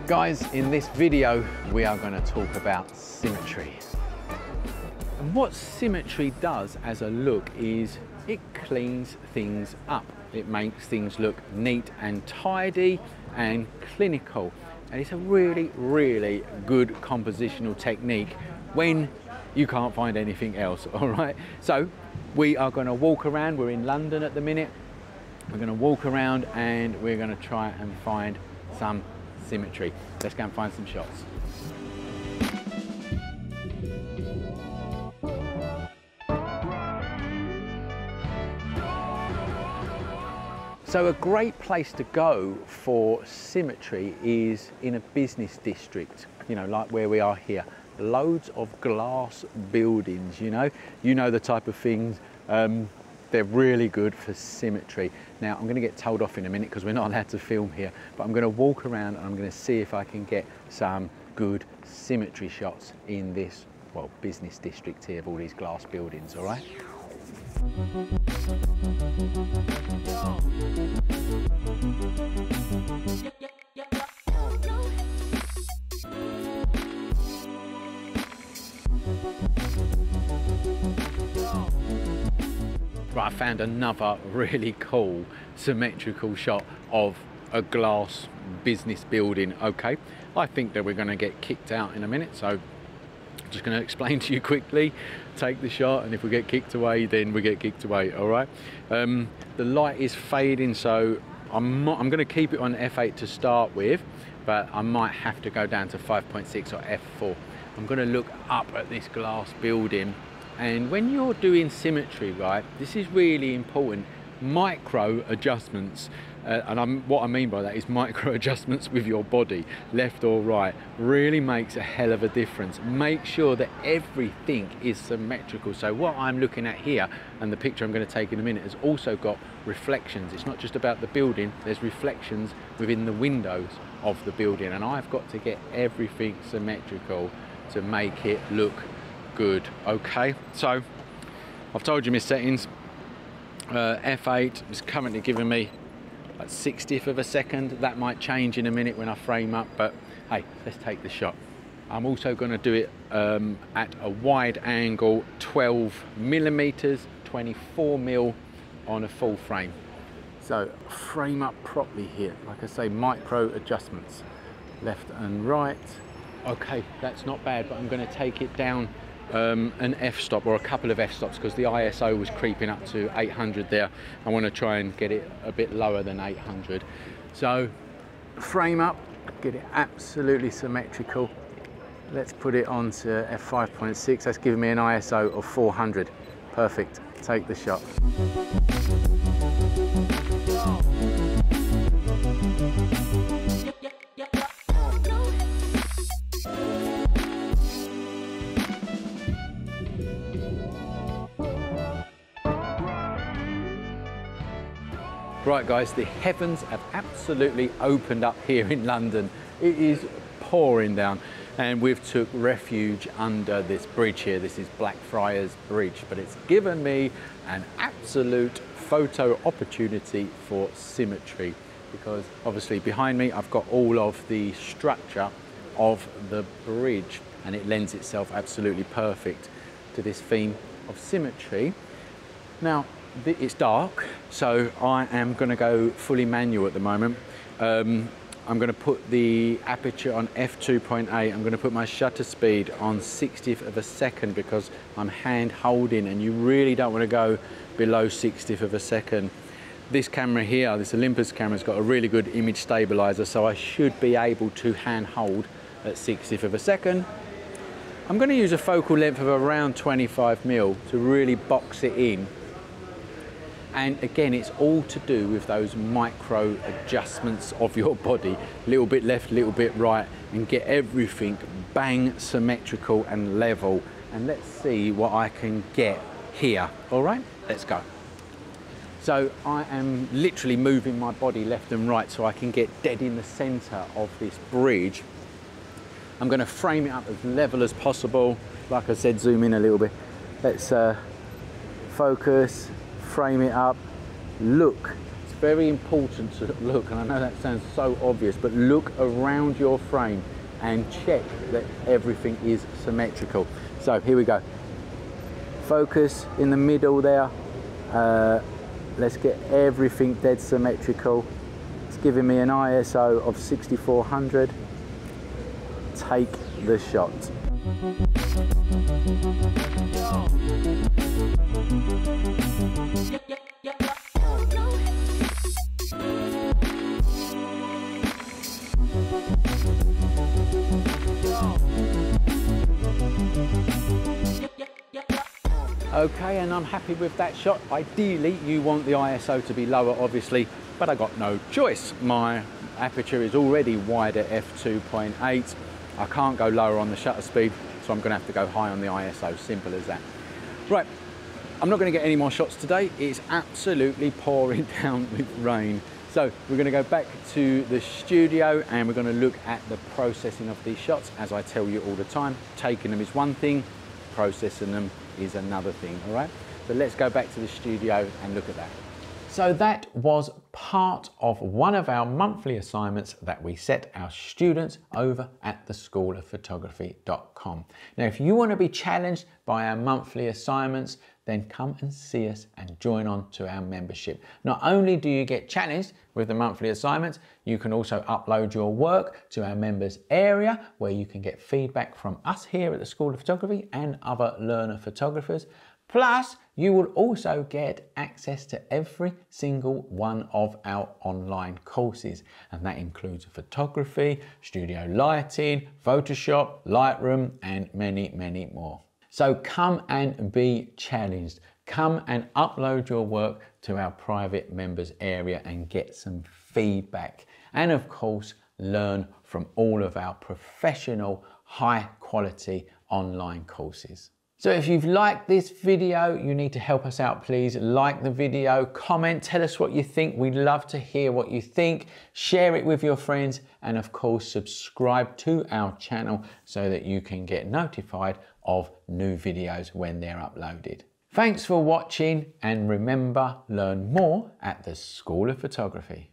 Guys, in this video, we are going to talk about symmetry. And what symmetry does as a look is it cleans things up. It makes things look neat and tidy and clinical. And it's a really, really good compositional technique when you can't find anything else, all right? So we are going to walk around. We're in London at the minute. We're going to walk around and we're going to try and find some symmetry. Let's go and find some shots. So a great place to go for symmetry is in a business district, you know, like where we are here. Loads of glass buildings, you know the type of things. They're really good for symmetry. Now, I'm going to get told off in a minute because we're not allowed to film here, but I'm going to walk around and I'm going to see if I can get some good symmetry shots in this, well, business district here of all these glass buildings, all right? Right, I found another really cool symmetrical shot of a glass business building. Okay, I think that we're going to get kicked out in a minute, so I'm just going to explain to you quickly. Take the shot, and if we get kicked away, then we get kicked away, all right? The light is fading, so I'm going to keep it on f8 to start with, but I might have to go down to 5.6 or f4. I'm going to look up at this glass building. And when you're doing symmetry, right, this is really important. Micro adjustments, what I mean by that is micro adjustments with your body, left or right, really makes a hell of a difference. Make sure that everything is symmetrical. So what I'm looking at here, and the picture I'm going to take in a minute, has also got reflections. It's not just about the building, there's reflections within the windows of the building, and I've got to get everything symmetrical to make it look good. Okay, so I've told you my settings. F8 is currently giving me a 60th of a second. That might change in a minute when I frame up, but hey, let's take the shot. I'm also going to do it at a wide angle, 12 millimeters, 24 mil on a full frame. So frame up properly here. Like I say, micro adjustments, left and right. Okay, that's not bad, but I'm going to take it down an f-stop or a couple of f-stops because the ISO was creeping up to 800 there. I want to try and get it a bit lower than 800. So frame up, get it absolutely symmetrical. Let's put it on to f5.6. That's giving me an ISO of 400. Perfect. Take the shot. Right guys, the heavens have absolutely opened up here in London. It is pouring down and we've took refuge under this bridge here. This is Blackfriars Bridge, but it's given me an absolute photo opportunity for symmetry because obviously behind me I've got all of the structure of the bridge and it lends itself absolutely perfect to this theme of symmetry. Now, it's dark, so I am going to go fully manual at the moment. I'm going to put the aperture on f2.8. I'm going to put my shutter speed on 60th of a second because I'm hand holding and you really don't want to go below 60th of a second. This camera here, this Olympus camera, has got a really good image stabilizer, so I should be able to hand hold at 60th of a second. I'm going to use a focal length of around 25 mil to really box it in. And again, it's all to do with those micro adjustments of your body. A little bit left, a little bit right, and get everything bang symmetrical and level. And let's see what I can get here. All right, let's go. So I am literally moving my body left and right so I can get dead in the center of this bridge. I'm gonna frame it up as level as possible. Like I said, zoom in a little bit. Let's focus, frame it up. Look, it's very important to look, and I know that sounds so obvious, but look around your frame and check that everything is symmetrical. So here we go. Focus in the middle there. Let's get everything dead symmetrical. It's giving me an ISO of 6400. Take the shot. Okay, and I'm happy with that shot. Ideally, you want the ISO to be lower, obviously, but I got no choice. My aperture is already wide at f2.8. I can't go lower on the shutter speed, so I'm gonna have to go high on the ISO, simple as that. Right, I'm not gonna get any more shots today. It's absolutely pouring down with rain. So we're gonna go back to the studio and we're gonna look at the processing of these shots. As I tell you all the time, taking them is one thing, processing them is another thing, all right? So let's go back to the studio and look at that. So that was part of one of our monthly assignments that we set our students over at theschoolofphotography.com. Now, if you want to be challenged by our monthly assignments, then come and see us and join on to our membership. Not only do you get challenged with the monthly assignments, you can also upload your work to our members area where you can get feedback from us here at the School of Photography and other learner photographers. Plus, you will also get access to every single one of our online courses, and that includes photography, studio lighting, Photoshop, Lightroom, and many, many more. So come and be challenged. Come and upload your work to our private members area and get some feedback. And of course, learn from all of our professional, high quality online courses. So if you've liked this video, you need to help us out, please. Like the video, comment, tell us what you think. We'd love to hear what you think. Share it with your friends, and of course, subscribe to our channel so that you can get notified of new videos when they're uploaded. Thanks for watching, and remember, learn more at the School of Photography.